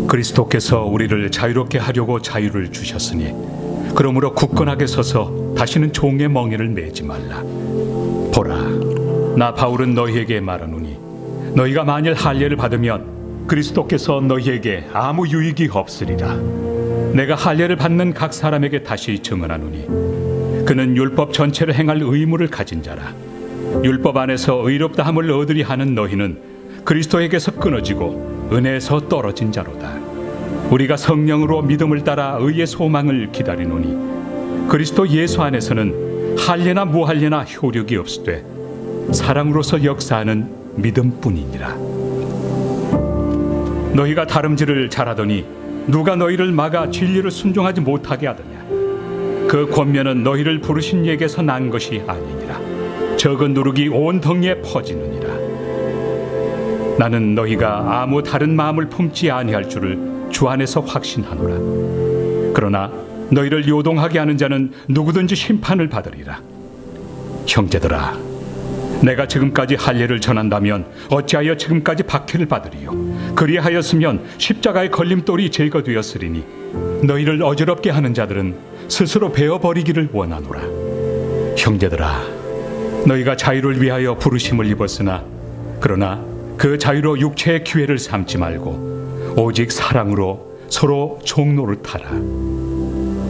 그리스도께서 우리를 자유롭게 하려고 자유를 주셨으니 그러므로 굳건하게 서서 다시는 종의 멍에를 매지 말라. 보라, 나 바울은 너희에게 말하노니 너희가 만일 할례를 받으면 그리스도께서 너희에게 아무 유익이 없으리라. 내가 할례를 받는 각 사람에게 다시 증언하노니 그는 율법 전체를 행할 의무를 가진 자라. 율법 안에서 의롭다함을 얻으리 하는 너희는 그리스도에게서 끊어지고 은혜에서 떨어진 자로다. 우리가 성령으로 믿음을 따라 의의 소망을 기다리노니 그리스도 예수 안에서는 할례나 무할례나 효력이 없으되 사랑으로서 역사하는 믿음뿐이니라. 너희가 다름질을 잘하더니 누가 너희를 막아 진리를 순종하지 못하게 하더냐. 그 권면은 너희를 부르신 이에게서 난 것이 아니니라. 적은 누룩이 온 덩이에 퍼지느니라. 나는 너희가 아무 다른 마음을 품지 아니할 줄을 주 안에서 확신하노라. 그러나 너희를 요동하게 하는 자는 누구든지 심판을 받으리라. 형제들아, 내가 지금까지 할례를 전한다면 어찌하여 지금까지 박해를 받으리요? 그리하였으면 십자가의 걸림돌이 제거되었으리니 너희를 어지럽게 하는 자들은 스스로 베어버리기를 원하노라. 형제들아, 너희가 자유를 위하여 부르심을 입었으나 그러나 그 자유로 육체의 기회를 삼지 말고 오직 사랑으로 서로 종노릇하라.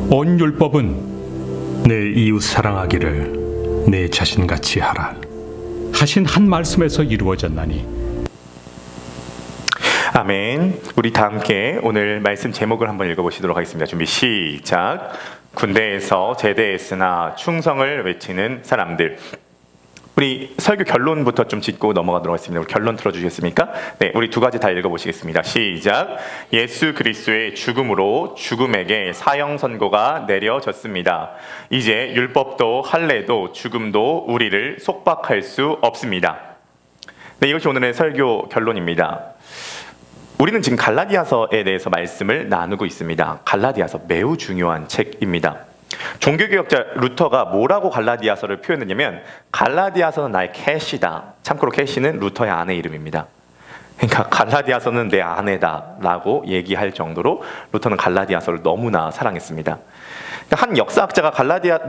온 율법은 내 이웃 사랑하기를 내 자신같이 하라 하신 한 말씀에서 이루어졌나니. 아멘. 우리 다 함께 오늘 말씀 제목을 한번 읽어보시도록 하겠습니다. 준비 시작. 군대에서 제대했으나 충성을 외치는 사람들. 우리 설교 결론부터 좀 짚고 넘어가도록 하겠습니다. 우리 결론 틀어주시겠습니까? 네, 우리 두 가지 다 읽어보시겠습니다. 시작. 예수 그리스도의 죽음으로 죽음에게 사형 선고가 내려졌습니다. 이제 율법도 할례도 죽음도 우리를 속박할 수 없습니다. 네, 이것이 오늘의 설교 결론입니다. 우리는 지금 갈라디아서에 대해서 말씀을 나누고 있습니다. 갈라디아서 매우 중요한 책입니다. 종교개혁자 루터가 뭐라고 갈라디아서를 표현했냐면 갈라디아서는 나의 캐시다. 참고로 캐시는 루터의 아내 이름입니다. 그러니까 갈라디아서는 내 아내다 라고 얘기할 정도로 루터는 갈라디아서를 너무나 사랑했습니다. 한 역사학자가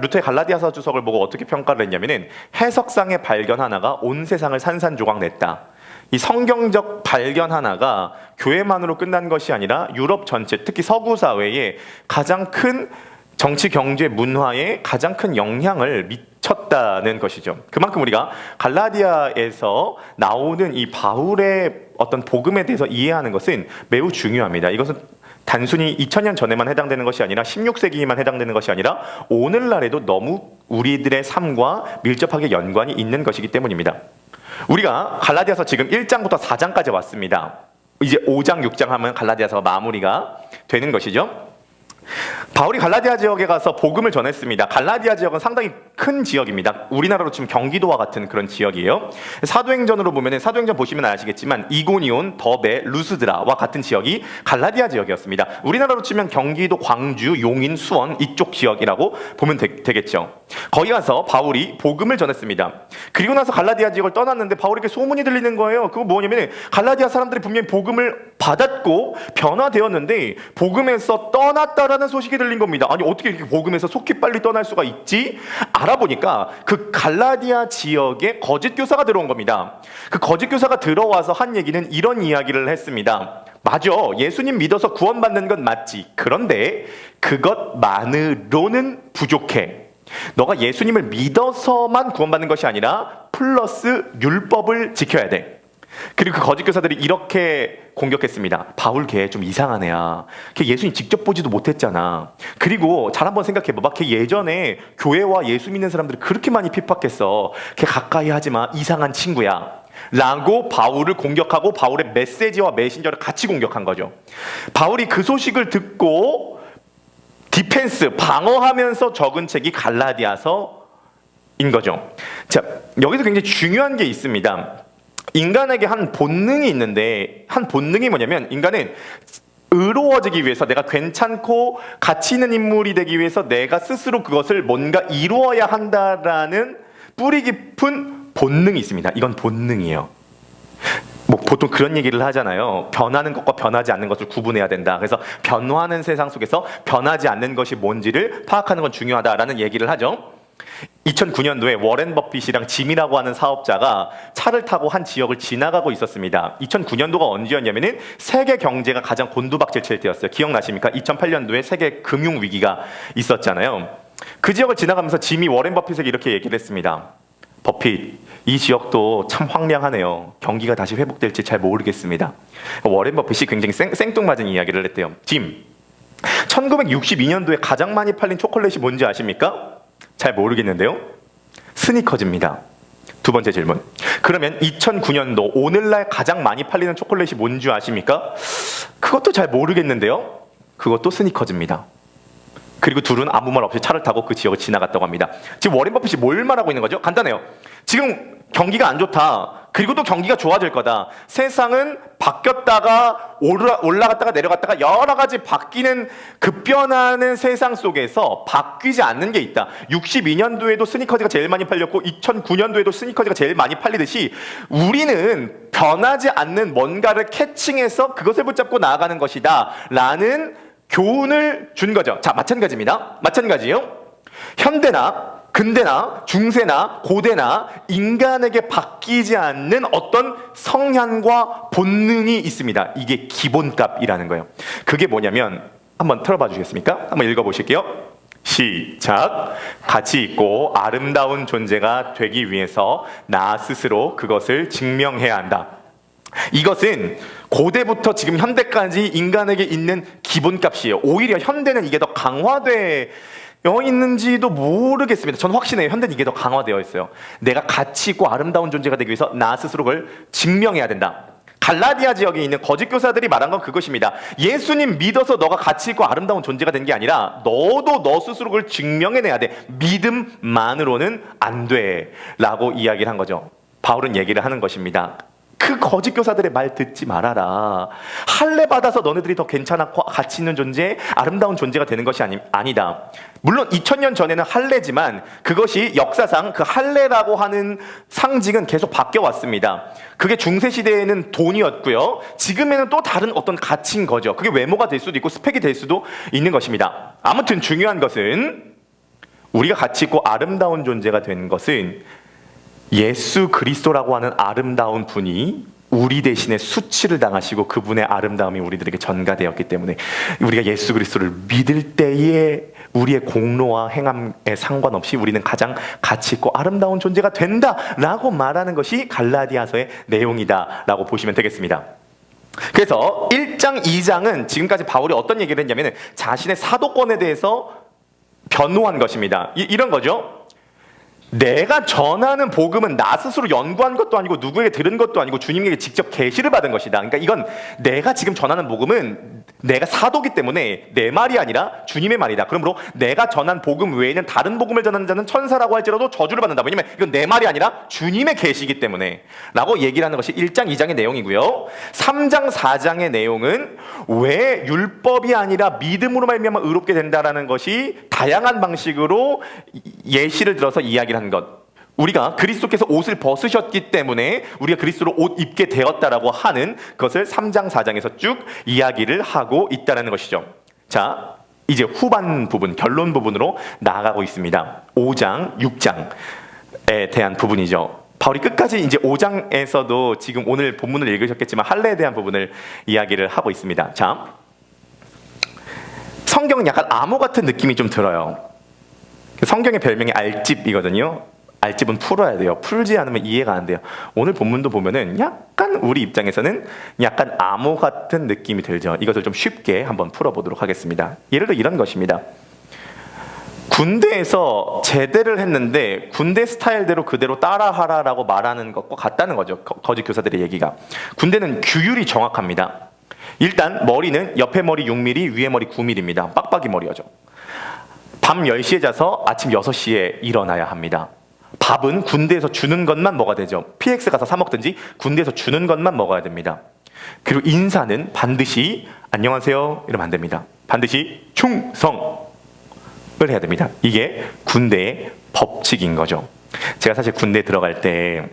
루터의 갈라디아서 주석을 보고 어떻게 평가를 했냐면은 해석상의 발견 하나가 온 세상을 산산조각 냈다. 이 성경적 발견 하나가 교회만으로 끝난 것이 아니라 유럽 전체, 특히 서구 사회에 가장 큰 정치, 경제, 문화에 가장 큰 영향을 미쳤다는 것이죠. 그만큼 우리가 갈라디아에서 나오는 이 바울의 어떤 복음에 대해서 이해하는 것은 매우 중요합니다. 이것은 단순히 2000년 전에만 해당되는 것이 아니라 16세기에만 해당되는 것이 아니라 오늘날에도 너무 우리들의 삶과 밀접하게 연관이 있는 것이기 때문입니다. 우리가 갈라디아서 지금 1장부터 4장까지 왔습니다. 이제 5장, 6장 하면 갈라디아서가 마무리가 되는 것이죠. 바울이 갈라디아 지역에 가서 복음을 전했습니다. 갈라디아 지역은 상당히 큰 지역입니다. 우리나라로 치면 경기도와 같은 그런 지역이에요. 사도행전으로 보면 사도행전 보시면 아시겠지만 이고니온, 더베, 루스드라와 같은 지역이 갈라디아 지역이었습니다. 우리나라로 치면 경기도, 광주, 용인, 수원 이쪽 지역이라고 보면 되겠죠. 거기 가서 바울이 복음을 전했습니다. 그리고 나서 갈라디아 지역을 떠났는데 바울에게 소문이 들리는 거예요. 그거 뭐냐면 갈라디아 사람들이 분명히 복음을 받았고 변화되었는데 복음에서 떠났다라는 소식이 들린 겁니다. 아니 어떻게 이렇게 복음에서 속히 빨리 떠날 수가 있지? 알아보니까 그 갈라디아 지역에 거짓 교사가 들어온 겁니다. 그 거짓 교사가 들어와서 한 얘기는 이런 이야기를 했습니다. 맞아, 예수님 믿어서 구원받는 건 맞지. 그런데 그것만으로는 부족해. 너가 예수님을 믿어서만 구원받는 것이 아니라 플러스 율법을 지켜야 돼. 그리고 그 거짓 교사들이 이렇게 공격했습니다. 바울 걔 좀 이상한 애야. 걔 예수님 직접 보지도 못했잖아. 그리고 잘 한번 생각해봐. 걔 예전에 교회와 예수 믿는 사람들을 그렇게 많이 핍박했어. 걔 가까이 하지마. 이상한 친구야. 라고 바울을 공격하고 바울의 메시지와 메신저를 같이 공격한 거죠. 바울이 그 소식을 듣고 디펜스, 방어하면서 적은 책이 갈라디아서인 거죠. 자, 여기서 굉장히 중요한 게 있습니다. 인간에게 한 본능이 있는데 한 본능이 뭐냐면 인간은 의로워지기 위해서 내가 괜찮고 가치 있는 인물이 되기 위해서 내가 스스로 그것을 뭔가 이루어야 한다라는 뿌리 깊은 본능이 있습니다. 이건 본능이에요. 뭐 보통 그런 얘기를 하잖아요. 변하는 것과 변하지 않는 것을 구분해야 된다. 그래서 변화하는 세상 속에서 변하지 않는 것이 뭔지를 파악하는 건 중요하다라는 얘기를 하죠. 2009년도에 워렌 버핏이랑 짐이라고 하는 사업자가 차를 타고 한 지역을 지나가고 있었습니다. 2009년도가 언제였냐면은 세계 경제가 가장 곤두박질칠 때였어요. 기억나십니까? 2008년도에 세계 금융 위기가 있었잖아요. 그 지역을 지나가면서 짐이 워렌 버핏에게 이렇게 얘기를 했습니다. 버핏, 이 지역도 참 황량하네요. 경기가 다시 회복될지 잘 모르겠습니다. 워렌 버핏이 굉장히 생뚱맞은 이야기를 했대요. 짐, 1962년도에 가장 많이 팔린 초콜릿이 뭔지 아십니까? 잘 모르겠는데요. 스니커즈입니다. 두 번째 질문. 그러면 2009년도 오늘날 가장 많이 팔리는 초콜릿이 뭔지 아십니까? 그것도 잘 모르겠는데요. 그것도 스니커즈입니다. 그리고 둘은 아무 말 없이 차를 타고 그 지역을 지나갔다고 합니다. 지금 워렌 버핏이 뭘 말하고 있는 거죠? 간단해요. 지금 경기가 안 좋다. 그리고 또 경기가 좋아질 거다. 세상은 바뀌었다가 올라갔다가 내려갔다가 여러 가지 바뀌는 급변하는 세상 속에서 바뀌지 않는 게 있다. 62년도에도 스니커즈가 제일 많이 팔렸고 2009년도에도 스니커즈가 제일 많이 팔리듯이 우리는 변하지 않는 뭔가를 캐칭해서 그것을 붙잡고 나아가는 것이다 라는 교훈을 준 거죠. 자, 마찬가지입니다. 마찬가지요. 현대나 근대나 중세나 고대나 인간에게 바뀌지 않는 어떤 성향과 본능이 있습니다. 이게 기본값이라는 거예요. 그게 뭐냐면 한번 틀어봐 주시겠습니까? 한번 읽어보실게요. 시작. 가치 있고 아름다운 존재가 되기 위해서 나 스스로 그것을 증명해야 한다. 이것은 고대부터 지금 현대까지 인간에게 있는 기본값이에요. 오히려 현대는 이게 더 강화되어 있는지도 모르겠습니다. 저는 확신해요. 현대는 이게 더 강화되어 있어요. 내가 가치 있고 아름다운 존재가 되기 위해서 나 스스로 그걸 증명해야 된다. 갈라디아 지역에 있는 거짓 교사들이 말한 건 그것입니다. 예수님 믿어서 너가 가치 있고 아름다운 존재가 된 게 아니라 너도 너 스스로 그걸 증명해내야 돼. 믿음만으로는 안 돼 라고 이야기를 한 거죠. 바울은 얘기를 하는 것입니다. 그 거짓 교사들의 말 듣지 말아라. 할례 받아서 너네들이 더 괜찮고 가치 있는 존재, 아름다운 존재가 되는 것이 아니다. 물론 2000년 전에는 할례지만 그것이 역사상 그 할례라고 하는 상징은 계속 바뀌어 왔습니다. 그게 중세 시대에는 돈이었고요. 지금에는 또 다른 어떤 가치인 거죠. 그게 외모가 될 수도 있고 스펙이 될 수도 있는 것입니다. 아무튼 중요한 것은 우리가 가치 있고 아름다운 존재가 된 것은 예수 그리스도라고 하는 아름다운 분이 우리 대신에 수치를 당하시고 그분의 아름다움이 우리들에게 전가되었기 때문에 우리가 예수 그리스도를 믿을 때에 우리의 공로와 행함에 상관없이 우리는 가장 가치 있고 아름다운 존재가 된다라고 말하는 것이 갈라디아서의 내용이다라고 보시면 되겠습니다. 그래서 1장, 2장은 지금까지 바울이 어떤 얘기를 했냐면 자신의 사도권에 대해서 변호한 것입니다. 이런 거죠. 내가 전하는 복음은 나 스스로 연구한 것도 아니고 누구에게 들은 것도 아니고 주님에게 직접 계시를 받은 것이다. 그러니까 이건 내가 지금 전하는 복음은 내가 사도기 때문에 내 말이 아니라 주님의 말이다. 그러므로 내가 전한 복음 외에는 다른 복음을 전하는 자는 천사라고 할지라도 저주를 받는다. 왜냐면 이건 내 말이 아니라 주님의 계시이기 때문에 라고 얘기를 하는 것이 1장, 2장의 내용이고요. 3장, 4장의 내용은 왜 율법이 아니라 믿음으로 말미암아 의롭게 된다라는 것이 다양한 방식으로 예시를 들어서 이야기를 하는 것. 우리가 그리스도께서 옷을 벗으셨기 때문에 우리가 그리스도로 옷 입게 되었다라고 하는 것을 3장 4장에서 쭉 이야기를 하고 있다는 것이죠. 자, 이제 후반 부분, 결론 부분으로 나아가고 있습니다. 5장, 6장에 대한 부분이죠. 바울이 끝까지 이제 5장에서도 지금 오늘 본문을 읽으셨겠지만 할례에 대한 부분을 이야기를 하고 있습니다. 자, 성경은 약간 암호 같은 느낌이 좀 들어요. 성경의 별명이 알집이거든요. 알집은 풀어야 돼요. 풀지 않으면 이해가 안 돼요. 오늘 본문도 보면은 약간 우리 입장에서는 약간 암호 같은 느낌이 들죠. 이것을 좀 쉽게 한번 풀어보도록 하겠습니다. 예를 들어 이런 것입니다. 군대에서 제대를 했는데 군대 스타일대로 그대로 따라하라라고 말하는 것과 같다는 거죠. 거짓 교사들의 얘기가. 군대는 규율이 정확합니다. 일단 머리는 옆에 머리 6mm, 위에 머리 9mm입니다. 빡빡이 머리여죠. 밤 10시에 자서 아침 6시에 일어나야 합니다. 밥은 군대에서 주는 것만 먹어야 되죠. PX 가서 사 먹든지 군대에서 주는 것만 먹어야 됩니다. 그리고 인사는 반드시 안녕하세요 이러면 안 됩니다. 반드시 충성을 해야 됩니다. 이게 군대의 법칙인 거죠. 제가 사실 군대에 들어갈 때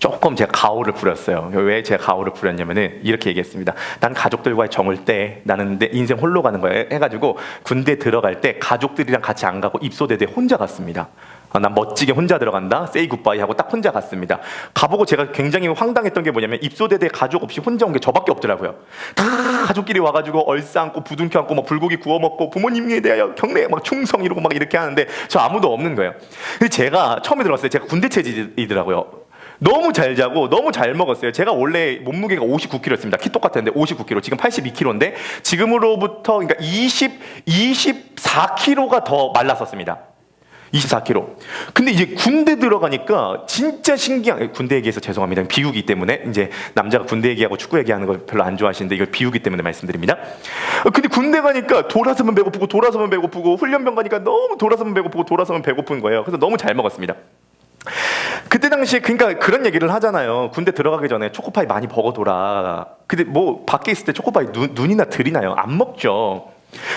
조금 제가 가오를 부렸어요. 왜 제가 가오를 부렸냐면은 이렇게 얘기했습니다. 난 가족들과의 정을 떼. 나는 내 인생 홀로 가는 거야. 해가지고 군대 들어갈 때 가족들이랑 같이 안 가고 입소대대 혼자 갔습니다. 난 멋지게 혼자 들어간다. 세이 굿바이 하고 딱 혼자 갔습니다. 가보고 제가 굉장히 황당했던 게 뭐냐면 입소대대 가족 없이 혼자 온 게 저밖에 없더라고요. 다 가족끼리 와가지고 얼싸 안고 부둥켜 안고 막 불고기 구워 먹고 부모님에 대하여 경례 막 충성 이러고 막 이렇게 하는데 저 아무도 없는 거예요. 근데 제가 처음에 들어갔을 때 제가 군대 체질이더라고요. 너무 잘 자고 너무 잘 먹었어요. 제가 원래 몸무게가 59kg였습니다. 키 똑같았는데 59kg. 지금 82kg인데 지금으로부터 그러니까 24kg가 더 말랐었습니다. 24kg. 근데 이제 군대 들어가니까 진짜 신기한, 군대 얘기해서 죄송합니다. 비우기 때문에 이제 남자가 군대 얘기하고 축구 얘기하는 거 별로 안 좋아하시는데 이걸 비우기 때문에 말씀드립니다. 근데 군대 가니까 돌아서면 배고프고 훈련병 가니까 너무 돌아서면 배고픈 거예요. 그래서 너무 잘 먹었습니다. 그때 당시에 그러니까 그런 얘기를 하잖아요. 군대 들어가기 전에 초코파이 많이 먹어둬라. 근데 뭐 밖에 있을 때 초코파이 눈이나 들이나요? 안 먹죠.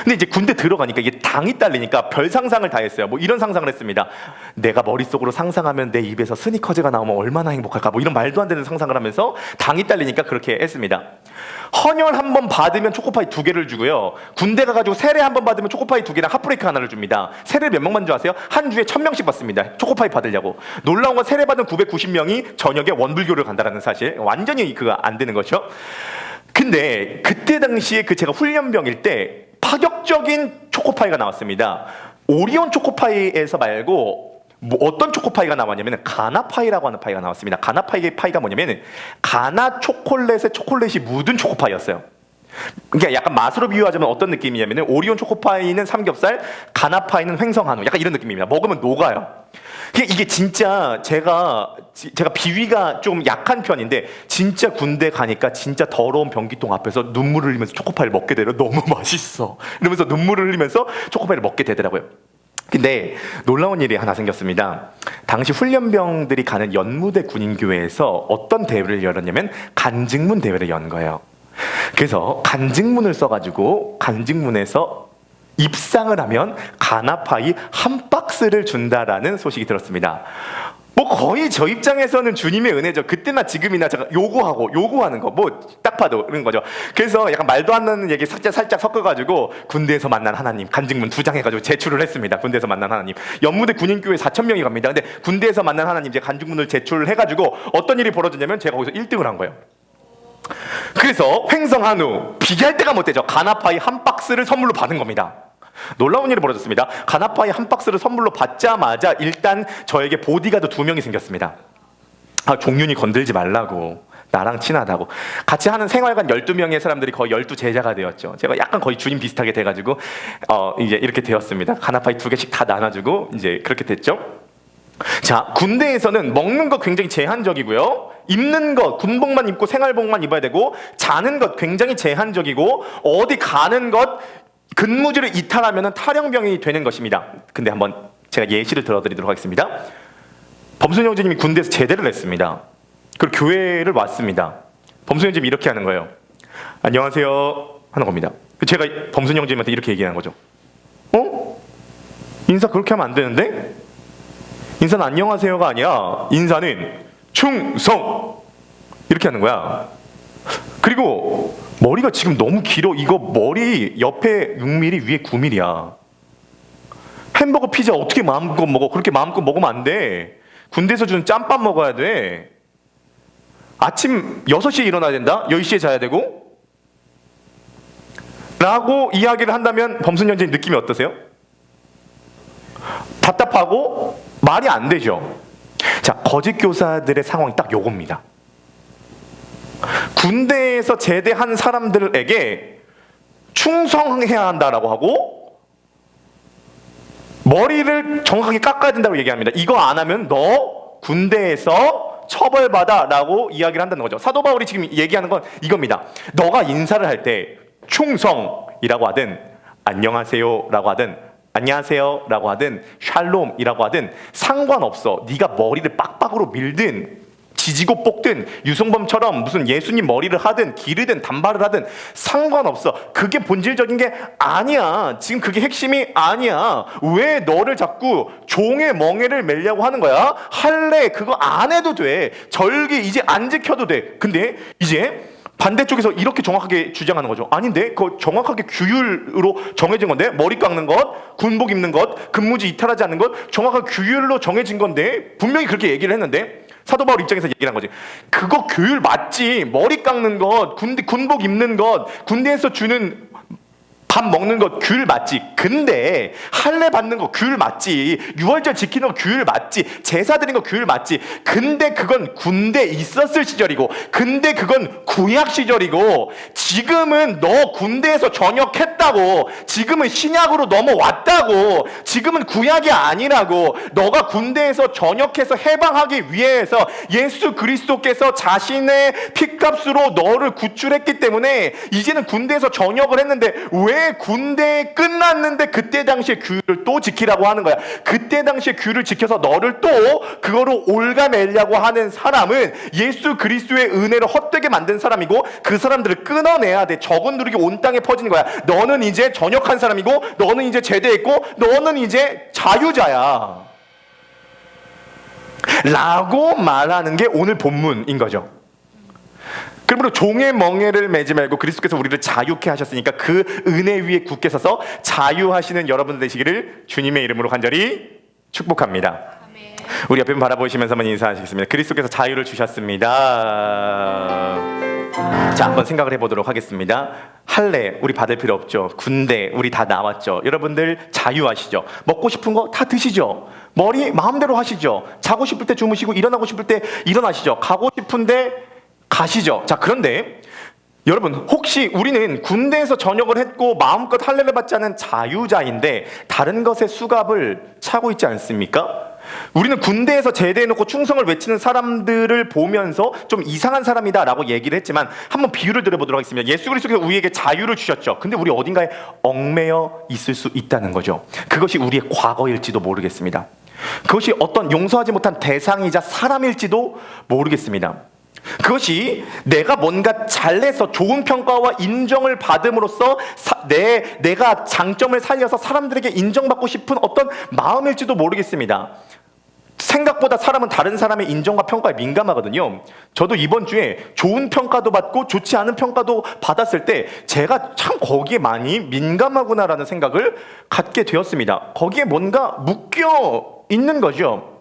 근데 이제 군대 들어가니까 이게 당이 딸리니까 별 상상을 다 했어요. 뭐 이런 상상을 했습니다. 내가 머릿속으로 상상하면 내 입에서 스니커즈가 나오면 얼마나 행복할까. 뭐 이런 말도 안 되는 상상을 하면서 당이 딸리니까 그렇게 했습니다. 헌혈 한 번 받으면 초코파이 2개를 주고요. 군대 가가지고 세례 한 번 받으면 초코파이 2개랑 핫브레이크 하나를 줍니다. 세례 몇 명만 줄 아세요? 한 주에 1000명씩 받습니다. 초코파이 받으려고. 놀라운 건 세례 받은 990명이 저녁에 원불교를 간다라는 사실. 완전히 그거 안 되는 거죠. 근데 그때 당시에 그 제가 훈련병일 때 파격적인 초코파이가 나왔습니다. 오리온 초코파이에서 말고 뭐 어떤 초코파이가 나왔냐면 가나파이라고 하는 파이가 나왔습니다. 가나파이가 뭐냐면 가나 초콜릿에 초콜릿이 묻은 초코파이였어요. 그러니까 약간 맛으로 비유하자면 어떤 느낌이냐면 오리온 초코파이는 삼겹살, 가나파이는 횡성 한우, 약간 이런 느낌입니다. 먹으면 녹아요. 이게 진짜 제가 비위가 좀 약한 편인데 진짜 군대 가니까 진짜 더러운 변기통 앞에서 눈물을 흘리면서 초코파이를 먹게 되더라고요. 너무 맛있어 이러면서 눈물을 흘리면서 초코파이를 먹게 되더라고요. 근데 놀라운 일이 하나 생겼습니다. 당시 훈련병들이 가는 연무대 군인교회에서 어떤 대회를 열었냐면 간증문 대회를 연 거예요. 그래서 간증문을 써가지고 간증문에서 입상을 하면 가나파이 한 박스를 준다라는 소식이 들었습니다. 뭐 거의 저 입장에서는 주님의 은혜죠. 그때나 지금이나 제가 요구하는 거 뭐 딱 봐도 그런 거죠. 그래서 약간 말도 안 되는 얘기 살짝 섞어가지고 군대에서 만난 하나님 간증문 2장 해가지고 제출을 했습니다. 군대에서 만난 하나님. 연무대 군인교회 4,000명이 갑니다. 근데 군대에서 만난 하나님 이제 간증문을 제출을 해가지고 어떤 일이 벌어졌냐면 제가 거기서 1등을 한 거예요. 그래서 횡성 한우 비교할 데가 못 되죠. 가나파이 한 박스를 선물로 받은 겁니다. 놀라운 일이 벌어졌습니다. 가나파이 한 박스를 선물로 받자마자 일단 저에게 보디가드 2명이 생겼습니다. 종윤이 건들지 말라고, 나랑 친하다고. 같이 하는 생활관 12명의 사람들이 거의 12제자가 되었죠. 제가 약간 거의 주님 비슷하게 돼가지고 이제 이렇게 되었습니다. 가나파이 2개씩 다 나눠주고 이제 그렇게 됐죠. 자, 군대에서는 먹는 거 굉장히 제한적이고요. 입는 것, 군복만 입고 생활복만 입어야 되고, 자는 것 굉장히 제한적이고, 어디 가는 것, 근무지를 이탈하면 탈영병이 되는 것입니다. 근데 한번 제가 예시를 들어드리도록 하겠습니다. 범순 형제님이 군대에서 제대를 했습니다. 그리고 교회를 왔습니다. 범순 형제님이 이렇게 하는 거예요. 안녕하세요 하는 겁니다. 제가 범순 형제님한테 이렇게 얘기하는 거죠. 인사 그렇게 하면 안 되는데? 인사는 안녕하세요가 아니야. 인사는 충성 이렇게 하는 거야. 그리고 머리가 지금 너무 길어. 이거 머리 옆에 6mm 위에 9mm야. 햄버거 피자 어떻게 마음껏 먹어? 그렇게 마음껏 먹으면 안 돼. 군대에서 주는 짬밥 먹어야 돼. 아침 6시에 일어나야 된다. 10시에 자야 되고 라고 이야기를 한다면 범순 형제님 느낌이 어떠세요? 답답하고 말이 안 되죠. 자, 거짓 교사들의 상황이 딱 요겁니다. 군대에서 제대한 사람들에게 충성해야 한다라고 하고 머리를 정확하게 깎아야 된다고 얘기합니다. 이거 안 하면 너 군대에서 처벌받아라고 이야기를 한다는 거죠. 사도 바울이 지금 얘기하는 건 이겁니다. 너가 인사를 할 때 충성이라고 하든 안녕하세요라고 하든 안녕하세요라고 하든 샬롬이라고 하든 상관없어. 네가 머리를 빡빡으로 밀든 지지고 볶든 유승범처럼 무슨 예수님 머리를 하든 기르든 단발을 하든 상관없어. 그게 본질적인 게 아니야. 지금 그게 핵심이 아니야. 왜 너를 자꾸 종의 멍에를 매려고 하는 거야? 할래 그거 안 해도 돼. 절기 이제 안 지켜도 돼. 근데 이제 반대쪽에서 이렇게 정확하게 주장하는 거죠. 아닌데 그거 정확하게 규율로 정해진 건데 머리 깎는 것, 군복 입는 것, 근무지 이탈하지 않는 것 정확한 규율로 정해진 건데 분명히 그렇게 얘기를 했는데 사도 바울 입장에서 얘기를 한 거지. 그거 규율 맞지. 머리 깎는 것, 군복 입는 것, 군대에서 주는 밥 먹는 거 규율 맞지. 근데 할례 받는 거 규율 맞지. 유월절 지키는 거 규율 맞지. 제사 드리는 거 규율 맞지. 근데 그건 군대 있었을 시절이고, 근데 그건 구약 시절이고, 지금은 너 군대에서 전역했다고, 지금은 신약으로 넘어왔다고, 지금은 구약이 아니라고. 너가 군대에서 전역해서 해방하기 위해서 예수 그리스도께서 자신의 핏값으로 너를 구출했기 때문에 이제는 군대에서 전역을 했는데 왜 군대 끝났는데 그때 당시의 규율을 또 지키라고 하는 거야. 그때 당시의 규율을 지켜서 너를 또 그거로 올가매려고 하는 사람은 예수 그리스도의 은혜를 헛되게 만든 사람이고 그 사람들을 끊어내야 돼. 적은 누룩이 온 땅에 퍼지는 거야. 너는 이제 전역한 사람이고 너는 이제 제대했고 너는 이제 자유자야 라고 말하는 게 오늘 본문인 거죠. 그러므로 종의 멍에를 매지 말고 그리스도께서 우리를 자유케 하셨으니까 그 은혜 위에 굳게 서서 자유하시는 여러분 되시기를 주님의 이름으로 간절히 축복합니다. 아멘. 우리 옆에 바라보시면서 한번 인사하시겠습니다. 그리스도께서 자유를 주셨습니다. 자, 한번 생각을 해보도록 하겠습니다. 할례 우리 받을 필요 없죠. 군대 우리 다 나왔죠. 여러분들 자유하시죠. 먹고 싶은 거 다 드시죠. 머리 마음대로 하시죠. 자고 싶을 때 주무시고 일어나고 싶을 때 일어나시죠. 가고 싶은데 가시죠. 자, 그런데 여러분 혹시 우리는 군대에서 전역을 했고 마음껏 할례를 받지 않은 자유자인데 다른 것에 수갑을 차고 있지 않습니까? 우리는 군대에서 제대해놓고 충성을 외치는 사람들을 보면서 좀 이상한 사람이다라고 얘기를 했지만 한번 비유를 드려보도록 하겠습니다. 예수 그리스도께서 우리에게 자유를 주셨죠. 근데 우리 어딘가에 얽매여 있을 수 있다는 거죠. 그것이 우리의 과거일지도 모르겠습니다. 그것이 어떤 용서하지 못한 대상이자 사람일지도 모르겠습니다. 그것이 내가 뭔가 잘해서 좋은 평가와 인정을 받음으로써 내가 장점을 살려서 사람들에게 인정받고 싶은 어떤 마음일지도 모르겠습니다. 생각보다 사람은 다른 사람의 인정과 평가에 민감하거든요. 저도 이번 주에 좋은 평가도 받고 좋지 않은 평가도 받았을 때 제가 참 거기에 많이 민감하구나라는 생각을 갖게 되었습니다. 거기에 뭔가 묶여 있는 거죠.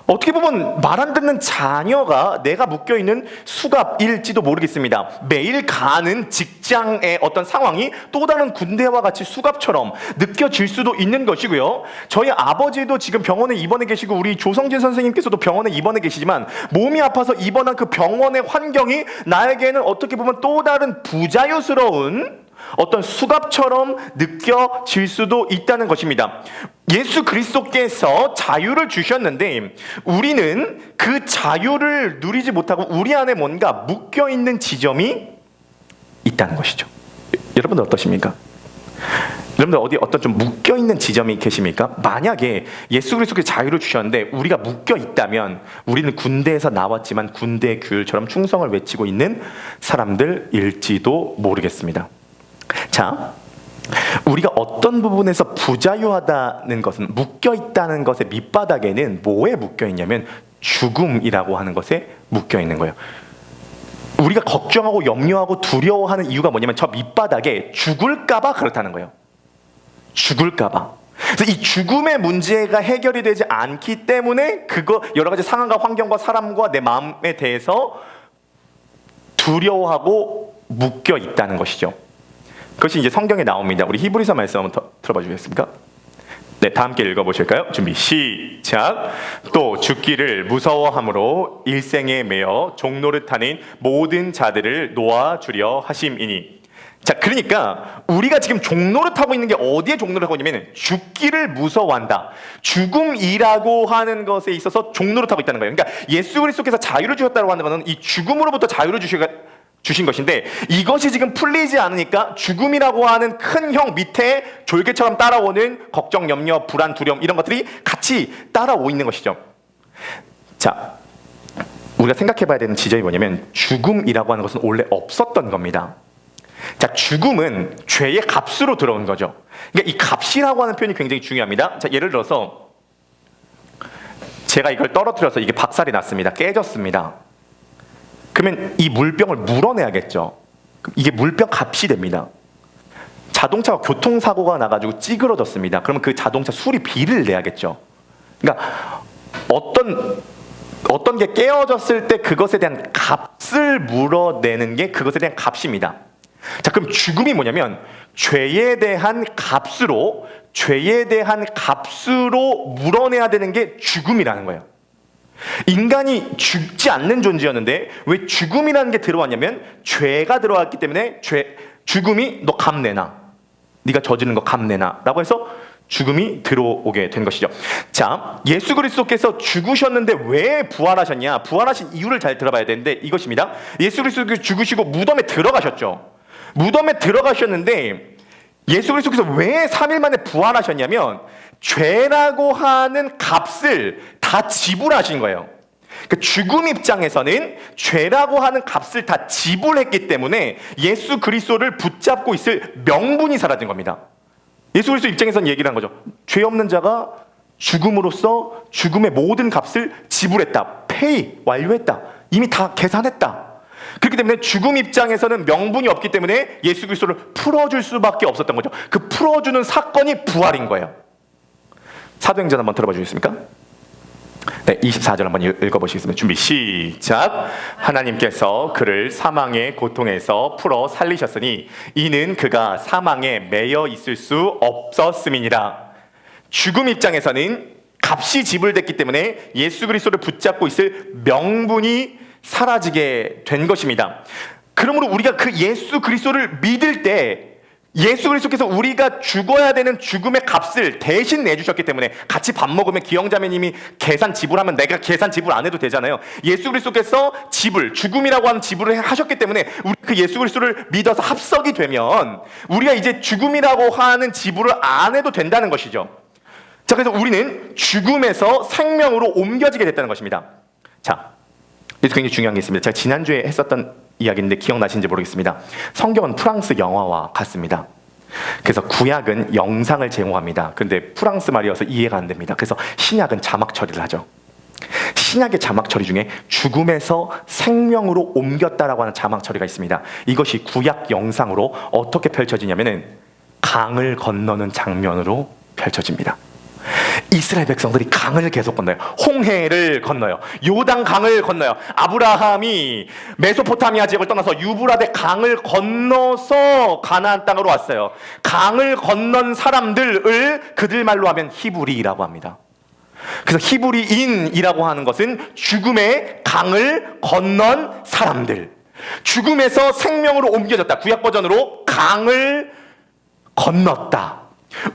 어떻게 보면 말 안 듣는 자녀가 내가 묶여있는 수갑일지도 모르겠습니다. 매일 가는 직장의 어떤 상황이 또 다른 군대와 같이 수갑처럼 느껴질 수도 있는 것이고요. 저희 아버지도 지금 병원에 입원해 계시고 우리 조성진 선생님께서도 병원에 입원해 계시지만 몸이 아파서 입원한 그 병원의 환경이 나에게는 어떻게 보면 또 다른 부자유스러운 어떤 수갑처럼 느껴질 수도 있다는 것입니다. 예수 그리스도께서 자유를 주셨는데 우리는 그 자유를 누리지 못하고 우리 안에 뭔가 묶여있는 지점이 있다는 것이죠. 여러분들 어떠십니까? 여러분들 어떤 좀 묶여있는 지점이 계십니까? 만약에 예수 그리스도께서 자유를 주셨는데 우리가 묶여있다면 우리는 군대에서 나왔지만 군대의 규율처럼 충성을 외치고 있는 사람들일지도 모르겠습니다. 자, 우리가 어떤 부분에서 부자유하다는 것은 묶여있다는 것의 밑바닥에는 뭐에 묶여있냐면 죽음이라고 하는 것에 묶여있는 거예요. 우리가 걱정하고 염려하고 두려워하는 이유가 뭐냐면 저 밑바닥에 죽을까봐 그렇다는 거예요. 죽을까봐. 그래서 이 죽음의 문제가 해결이 되지 않기 때문에 그거 여러 가지 상황과 환경과 사람과 내 마음에 대해서 두려워하고 묶여있다는 것이죠. 그것이 이제 성경에 나옵니다. 우리 히브리서 말씀 한번 들어봐 주시겠습니까? 네, 다 함께 읽어보실까요? 준비 시작. 또 죽기를 무서워함으로 일생에 매여 종노릇하는 모든 자들을 놓아주려 하심이니. 자, 그러니까 우리가 지금 종노릇하고 있는 게 어디에 종노릇하고 있냐면 죽기를 무서워한다. 죽음이라고 하는 것에 있어서 종노릇하고 있다는 거예요. 그러니까 예수 그리스도께서 자유를 주셨다고 하는 것은 이 죽음으로부터 자유를 주신 것인데 이것이 지금 풀리지 않으니까 죽음이라고 하는 큰 형 밑에 졸개처럼 따라오는 걱정, 염려, 불안, 두려움 이런 것들이 같이 따라오고 있는 것이죠. 자, 우리가 생각해 봐야 되는 지점이 뭐냐면 죽음이라고 하는 것은 원래 없었던 겁니다. 자, 죽음은 죄의 값으로 들어온 거죠. 그러니까 이 값이라고 하는 표현이 굉장히 중요합니다. 자, 예를 들어서 제가 이걸 떨어뜨려서 이게 박살이 났습니다. 깨졌습니다. 그러면 이 물병을 물어내야겠죠. 이게 물병 값이 됩니다. 자동차가 교통사고가 나가지고 찌그러졌습니다. 그러면 그 자동차 수리비를 내야겠죠. 그러니까 어떤 게 깨어졌을 때 그것에 대한 값을 물어내는 게 그것에 대한 값입니다. 자, 그럼 죽음이 뭐냐면 죄에 대한 값으로 물어내야 되는 게 죽음이라는 거예요. 인간이 죽지 않는 존재였는데 왜 죽음이라는 게 들어왔냐면 죄가 들어왔기 때문에 죽음이 너 값 내놔, 네가 저지른 거 값 내놔 라고 해서 죽음이 들어오게 된 것이죠. 자, 예수 그리스도께서 죽으셨는데 왜 부활하셨냐? 부활하신 이유를 잘 들어봐야 되는데 이것입니다. 예수 그리스도께서 죽으시고 무덤에 들어가셨죠. 무덤에 들어가셨는데 예수 그리스도께서 왜 3일 만에 부활하셨냐면 죄라고 하는 값을 다 지불하신 거예요. 그 죽음 입장에서는 죄라고 하는 값을 다 지불했기 때문에 예수 그리스도를 붙잡고 있을 명분이 사라진 겁니다. 예수 그리스도 입장에서는 얘기를 한 거죠. 죄 없는 자가 죽음으로써 죽음의 모든 값을 지불했다. 페이, 완료했다. 이미 다 계산했다. 그렇기 때문에 죽음 입장에서는 명분이 없기 때문에 예수 그리스도를 풀어줄 수밖에 없었던 거죠. 그 풀어주는 사건이 부활인 거예요. 사도행전 한번 들어봐 주시겠습니까? 네, 24절 한번 읽어보시겠습니다. 준비 시작. 하나님께서 그를 사망의 고통에서 풀어 살리셨으니 이는 그가 사망에 매여 있을 수 없었음이니라. 죽음 입장에서는 값이 지불됐기 때문에 예수 그리스도를 붙잡고 있을 명분이 사라지게 된 것입니다. 그러므로 우리가 그 예수 그리스도를 믿을 때 예수 그리스도께서 우리가 죽어야 되는 죽음의 값을 대신 내주셨기 때문에 같이 밥 먹으면 기영자매님이 계산 지불하면 내가 계산 지불 안 해도 되잖아요. 예수 그리스도께서 죽음이라고 하는 지불을 하셨기 때문에 우리 그 예수 그리스도를 믿어서 합석이 되면 우리가 이제 죽음이라고 하는 지불을 안 해도 된다는 것이죠. 자, 그래서 우리는 죽음에서 생명으로 옮겨지게 됐다는 것입니다. 자, 여기서 굉장히 중요한 게 있습니다. 제가 지난주에 했었던 이야기인데 기억나시는지 모르겠습니다. 성경은 프랑스 영화와 같습니다. 그래서 구약은 영상을 제공합니다. 그런데 프랑스 말이어서 이해가 안 됩니다. 그래서 신약은 자막 처리를 하죠. 신약의 자막 처리 중에 죽음에서 생명으로 옮겼다라고 하는 자막 처리가 있습니다. 이것이 구약 영상으로 어떻게 펼쳐지냐면은 강을 건너는 장면으로 펼쳐집니다. 이스라엘 백성들이 강을 계속 건너요. 홍해를 건너요. 요단 강을 건너요. 아브라함이 메소포타미아 지역을 떠나서 유브라데 강을 건너서 가나안 땅으로 왔어요. 강을 건넌 사람들을 그들 말로 하면 히브리라고 합니다. 그래서 히브리인이라고 하는 것은 죽음의 강을 건넌 사람들, 죽음에서 생명으로 옮겨졌다. 구약 버전으로 강을 건넜다.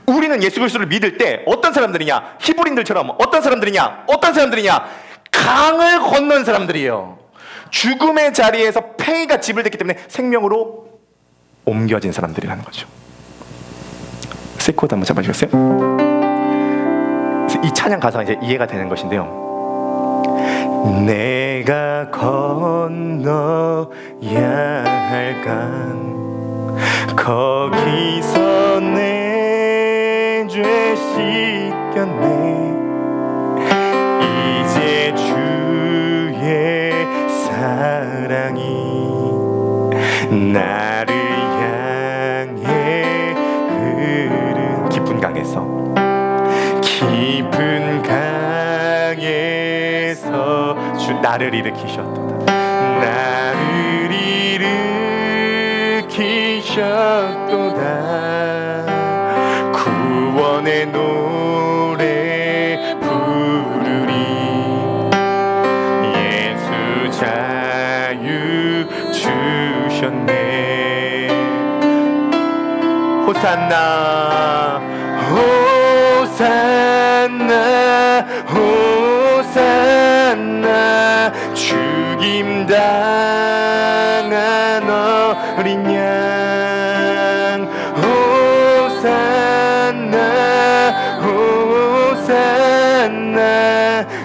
우리는 예수 그리스도를 믿을 때 어떤 사람들이냐? 히브리인들처럼 어떤 사람들이냐? 강을 건넌 사람들이에요. 죽음의 자리에서 폐가 지불됐기 때문에 생명으로 옮겨진 사람들이라는 거죠. 세코드 한번 잡아주셨어요? 이 찬양 가사가 이제 이해가 되는 것인데요. 내가 건너야 할 강 거기서 내 죄 씻겼네. 이제 주의 사랑이 나를 향해 흐른 깊은 강에서 주 나를 일으키셨도다. 나를 일으키셨도다. 구원의 노래 부르리. 예수 자유 주셨네. 호산나 호산나 호산나 죽임당한 어린 양. 호산나 호산나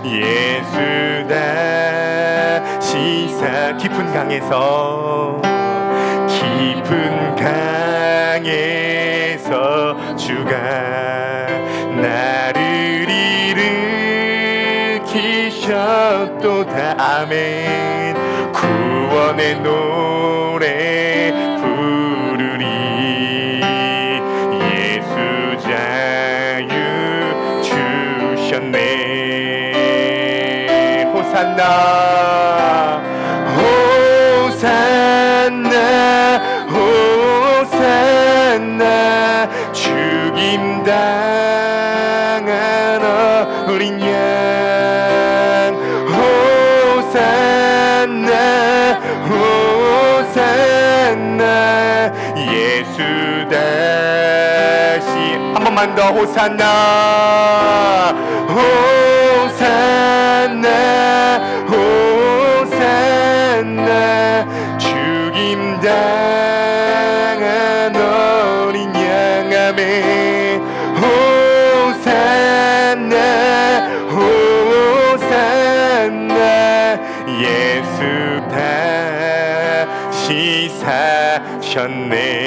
예수다 깊은 강에서 주가 나를 일으키셨도다. 아멘. 구원의 노래 부르리. 예수 자유 주셨네. 호산나 호산나 호산나. 죽임당한 어린 양. 호산나 호산나. 예수 다시 한 번만 더. 호산나 호산나 호산나. 죽임당한 어린 양. 아멘. 호산나 호산나. 예수 다시 사셨네.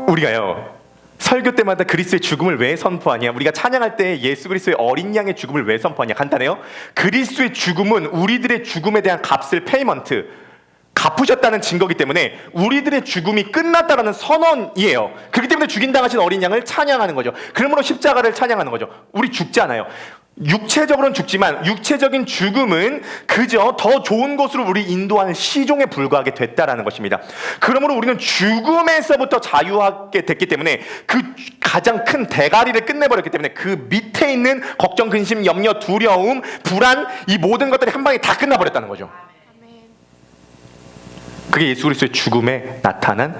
우리가요 설교 때마다 그리스도의 죽음을 왜 선포하냐? 우리가 찬양할 때 예수 그리스도의 어린 양의 죽음을 왜 선포하냐? 간단해요. 그리스도의 죽음은 우리들의 죽음에 대한 값을 페이먼트, 갚으셨다는 증거이기 때문에 우리들의 죽음이 끝났다라는 선언이에요. 그렇기 때문에 죽임당하신 어린 양을 찬양하는 거죠. 그러므로 십자가를 찬양하는 거죠. 우리 죽잖아요. 육체적으로는 죽지만 육체적인 죽음은 그저 더 좋은 곳으로 우리 인도하는 시종에 불과하게 됐다라는 것입니다. 그러므로 우리는 죽음에서부터 자유하게 됐기 때문에 그 가장 큰 대가리를 끝내버렸기 때문에 그 밑에 있는 걱정, 근심, 염려, 두려움, 불안, 이 모든 것들이 한 방에 다 끝나버렸다는 거죠. 그게 예수 그리스도의 죽음에 나타난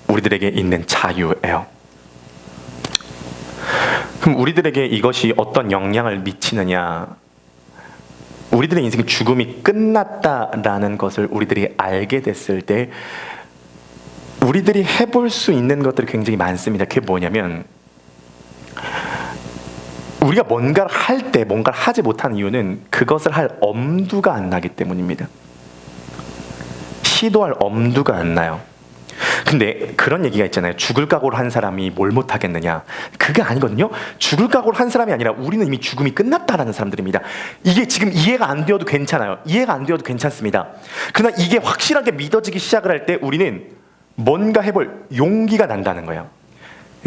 우리들에게 있는 자유예요. 그럼 우리들에게 이것이 어떤 영향을 미치느냐? 우리들의 인생의 죽음이 끝났다라는 것을 우리들이 알게 됐을 때 우리들이 해볼 수 있는 것들이 굉장히 많습니다. 그게 뭐냐면 우리가 뭔가를 할 때 뭔가를 하지 못하는 이유는 그것을 할 엄두가 안 나기 때문입니다. 시도할 엄두가 안 나요. 근데 그런 얘기가 있잖아요. 죽을 각오를 한 사람이 뭘 못하겠느냐. 그게 아니거든요. 죽을 각오를 한 사람이 아니라 우리는 이미 죽음이 끝났다라는 사람들입니다. 이게 지금 이해가 안 되어도 괜찮아요. 이해가 안 되어도 괜찮습니다. 그러나 이게 확실하게 믿어지기 시작을 할 때 우리는 뭔가 해볼 용기가 난다는 거예요.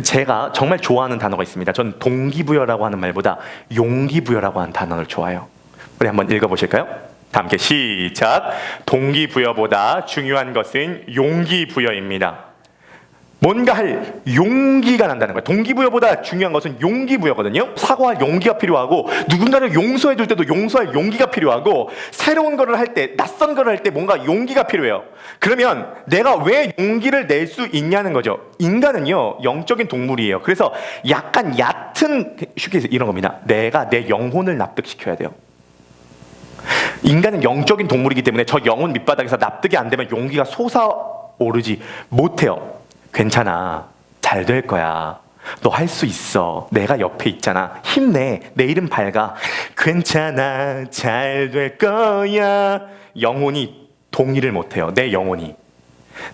제가 정말 좋아하는 단어가 있습니다. 전 동기부여라고 하는 말보다 용기부여라고 하는 단어를 좋아해요. 우리 한번 읽어보실까요? 다 함께 시작. 동기부여보다 중요한 것은 용기부여입니다. 뭔가 할 용기가 난다는 거예요. 동기부여보다 중요한 것은 용기부여거든요. 사과할 용기가 필요하고 누군가를 용서해 줄 때도 용서할 용기가 필요하고 새로운 거를 할 때, 낯선 거를 할 때 뭔가 용기가 필요해요. 그러면 내가 왜 용기를 낼 수 있냐는 거죠. 인간은요 영적인 동물이에요. 그래서 약간 얕은, 쉽게 해서 이런 겁니다. 내가 내 영혼을 납득시켜야 돼요. 인간은 영적인 동물이기 때문에 저 영혼 밑바닥에서 납득이 안 되면 용기가 솟아오르지 못해요. 괜찮아, 잘 될 거야, 너 할 수 있어, 내가 옆에 있잖아, 힘내, 내일은 밝아, 괜찮아, 잘 될 거야. 영혼이 동의를 못해요. 내 영혼이.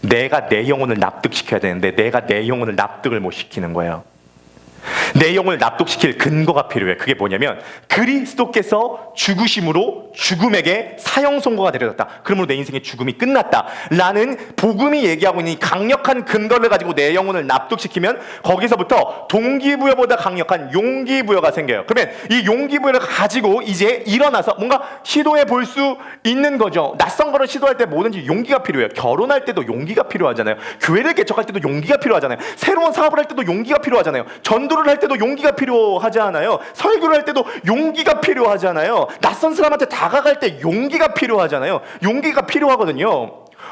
내가 내 영혼을 납득시켜야 되는데 내가 내 영혼을 납득을 못 시키는 거예요. 내 영혼을 납득시킬 근거가 필요해. 그게 뭐냐면 그리스도께서 죽으심으로 죽음에게 사형 선고가 내려졌다. 그러므로 내 인생의 죽음이 끝났다 라는 복음이 얘기하고 있는 이 강력한 근거를 가지고 내 영혼을 납득시키면 거기서부터 동기부여보다 강력한 용기부여가 생겨요. 그러면 이 용기부여를 가지고 이제 일어나서 뭔가 시도해 볼 수 있는 거죠. 낯선 거를 시도할 때 뭐든지 용기가 필요해요. 결혼할 때도 용기가 필요하잖아요. 교회를 개척할 때도 용기가 필요하잖아요. 새로운 사업을 할 때도 용기가 필요하잖아요. 전도를 할 때도 용기가 필요하지 않아요? 설교를 할 때도 용기가 필요하잖아요. 낯선 사람한테 다가갈 때 용기가 필요하잖아요. 용기가 필요하거든요.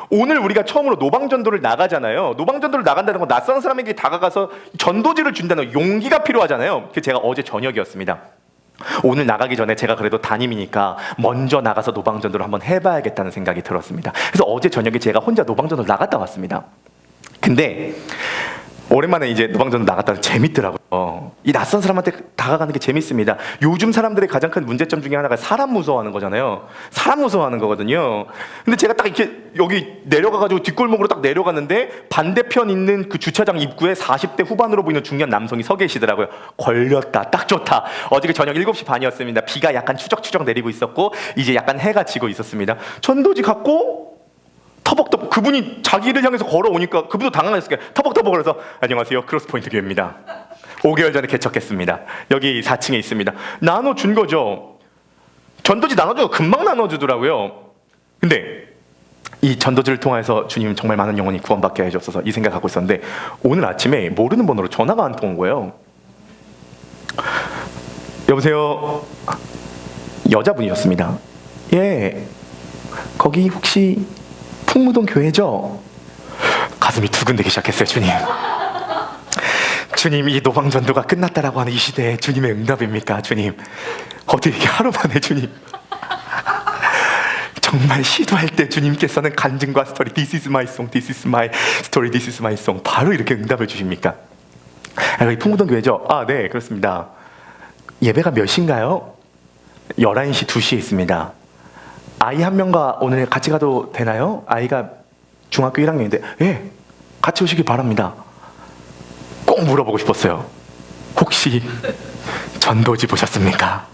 오늘 우리가 처음으로 노방전도를 나가잖아요. 노방전도를 나간다는 건 낯선 사람에게 다가가서 전도지를 준다는 용기가 필요하잖아요. 그게 제가 어제 저녁이었습니다. 오늘 나가기 전에 제가 그래도 담임이니까 먼저 나가서 노방전도를 한번 해봐야겠다는 생각이 들었습니다. 그래서 어제 저녁에 제가 혼자 노방전도를 나갔다 왔습니다. 근데 오랜만에 이제 노방전도 나갔다 재밌더라고요. 이 낯선 사람한테 다가가는 게 재밌습니다. 요즘 사람들의 가장 큰 문제점 중에 하나가 사람 무서워하는 거잖아요. 사람 무서워하는 거거든요. 근데 제가 딱 이렇게 여기 내려가가지고 뒷골목으로 딱 내려갔는데 반대편 있는 그 주차장 입구에 40대 후반으로 보이는 중년 남성이 서 계시더라고요. 걸렸다. 딱 좋다. 어저께 저녁 7시 반이었습니다. 비가 약간 추적추적 내리고 있었고 이제 약간 해가 지고 있었습니다. 전도지 갖고 터벅터벅 그분이 자기를 향해서 걸어오니까 그분도 당황했을 거예요. 터벅터벅 걸어서 안녕하세요. 크로스포인트 교회입니다. 5개월 전에 개척했습니다. 여기 4층에 있습니다. 나눠준 거죠. 전도지 나눠줘도 금방 나눠주더라고요. 근데 이 전도지를 통해서 주님 정말 많은 영혼이 구원받게 해주셔서 이 생각하고 있었는데 오늘 아침에 모르는 번호로 전화가 한 통 온 거예요. 여보세요. 여자분이었습니다. 예, 거기 혹시 풍무동 교회죠? 가슴이 두근대기 시작했어요. 주님, 주님, 이 노방전도가 끝났다라고 하는 이 시대에 주님의 응답입니까? 주님, 어떻게 이렇게 하루 만에 주님 정말 시도할 때 주님께서는 간증과 스토리 This is my song, this is my story, this is my song 바로 이렇게 응답을 주십니까? 여기 풍무동 교회죠? 아, 네, 그렇습니다. 예배가 몇 시인가요? 11시 2시에 있습니다. 아이 한 명과 오늘 같이 가도 되나요? 아이가 중학교 1학년인데 예, 같이 오시길 바랍니다. 꼭 물어보고 싶었어요. 혹시 전도지 보셨습니까?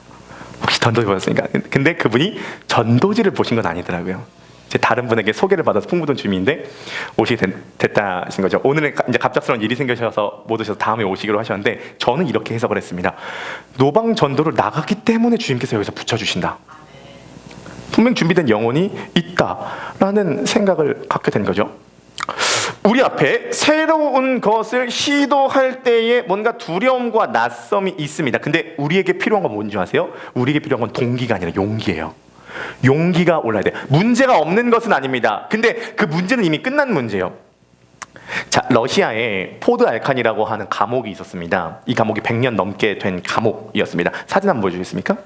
혹시 전도지 보셨습니까? 근데 그분이 전도지를 보신 건 아니더라고요. 제 다른 분에게 소개를 받아서 풍무동 주민인데 오시게 됐다 하신 거죠. 오늘은 이제 갑작스러운 일이 생기셔서 못 오셔서 다음에 오시기로 하셨는데 저는 이렇게 해석을 했습니다. 노방 전도를 나갔기 때문에 주님께서 여기서 붙여주신다. 분명 준비된 영혼이 있다라는 생각을 갖게 된 거죠. 우리 앞에 새로운 것을 시도할 때에 뭔가 두려움과 낯섦이 있습니다. 근데 우리에게 필요한 건 뭔지 아세요? 우리에게 필요한 건 동기가 아니라 용기예요. 용기가 올라야 돼요. 문제가 없는 것은 아닙니다. 근데 그 문제는 이미 끝난 문제예요. 자, 러시아에 포드 알칸이라고 하는 감옥이 있었습니다. 이 감옥이 100년 넘게 된 감옥이었습니다. 사진 한번 보여주겠습니까?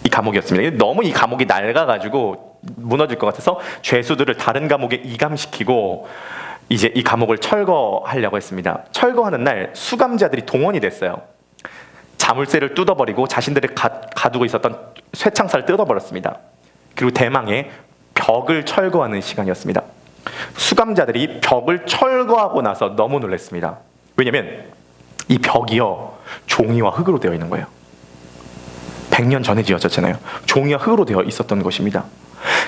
이 감옥이었습니다. 너무 이 감옥이 낡아가지고 무너질 것 같아서 죄수들을 다른 감옥에 이감시키고 이제 이 감옥을 철거하려고 했습니다. 철거하는 날 수감자들이 동원이 됐어요. 자물쇠를 뜯어버리고 자신들이 가두고 있었던 쇠창살을 뜯어버렸습니다. 그리고 대망의 벽을 철거하는 시간이었습니다. 수감자들이 벽을 철거하고 나서 너무 놀랐습니다. 왜냐면 이 벽이요, 종이와 흙으로 되어 있는 거예요. 100년 전에 지어졌잖아요. 종이와 흙으로 되어 있었던 것입니다.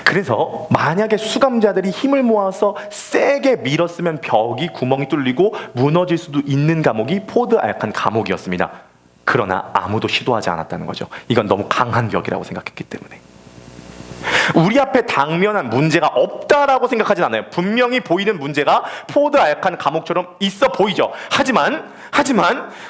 그래서 만약에 수감자들이 힘을 모아서 세게 밀었으면 벽이 구멍이 뚫리고 무너질 수도 있는 감옥이 포드 알칸 감옥이었습니다. 그러나 아무도 시도하지 않았다는 거죠. 이건 너무 강한 벽이라고 생각했기 때문에. 우리 앞에 당면한 문제가 없다라고 생각하진 않아요. 분명히 보이는 문제가 포드 알칸 감옥처럼 있어 보이죠. 하지만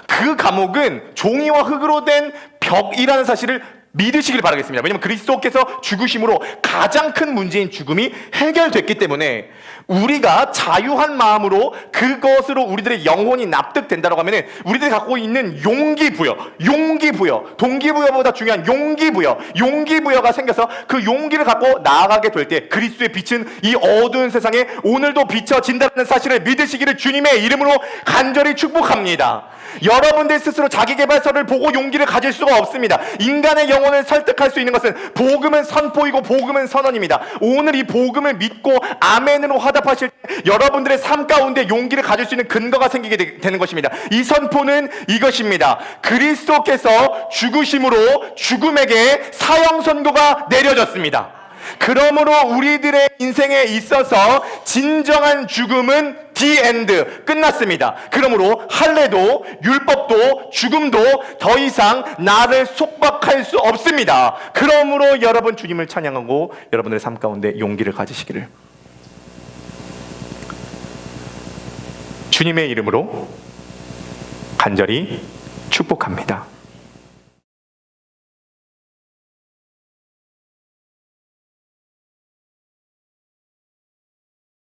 그 감옥은 종이와 흙으로 된 벽이라는 사실을 믿으시길 바라겠습니다. 왜냐하면 그리스도께서 죽으심으로 가장 큰 문제인 죽음이 해결됐기 때문에 우리가 자유한 마음으로 그것으로 우리들의 영혼이 납득된다고 하면 우리들이 갖고 있는 용기부여, 동기부여보다 중요한 용기부여가 생겨서 그 용기를 갖고 나아가게 될 때 그리스도의 빛은 이 어두운 세상에 오늘도 비춰진다는 사실을 믿으시기를 주님의 이름으로 간절히 축복합니다. 여러분들 스스로 자기계발서를 보고 용기를 가질 수가 없습니다. 인간의 영혼을 설득할 수 있는 것은 복음은 선포이고 복음은 선언입니다. 오늘 이 복음을 믿고 아멘으로 화답하실 때 여러분들의 삶 가운데 용기를 가질 수 있는 근거가 생기게 되는 것입니다. 이 선포는 이것입니다. 그리스도께서 죽으심으로 죽음에게 사형 선고가 내려졌습니다. 그러므로 우리들의 인생에 있어서 진정한 죽음은 the end, 끝났습니다. 그러므로 할례도 율법도 죽음도 더 이상 나를 속박할 수 없습니다. 그러므로 여러분 주님을 찬양하고 여러분들의 삶 가운데 용기를 가지시기를 주님의 이름으로 간절히 축복합니다.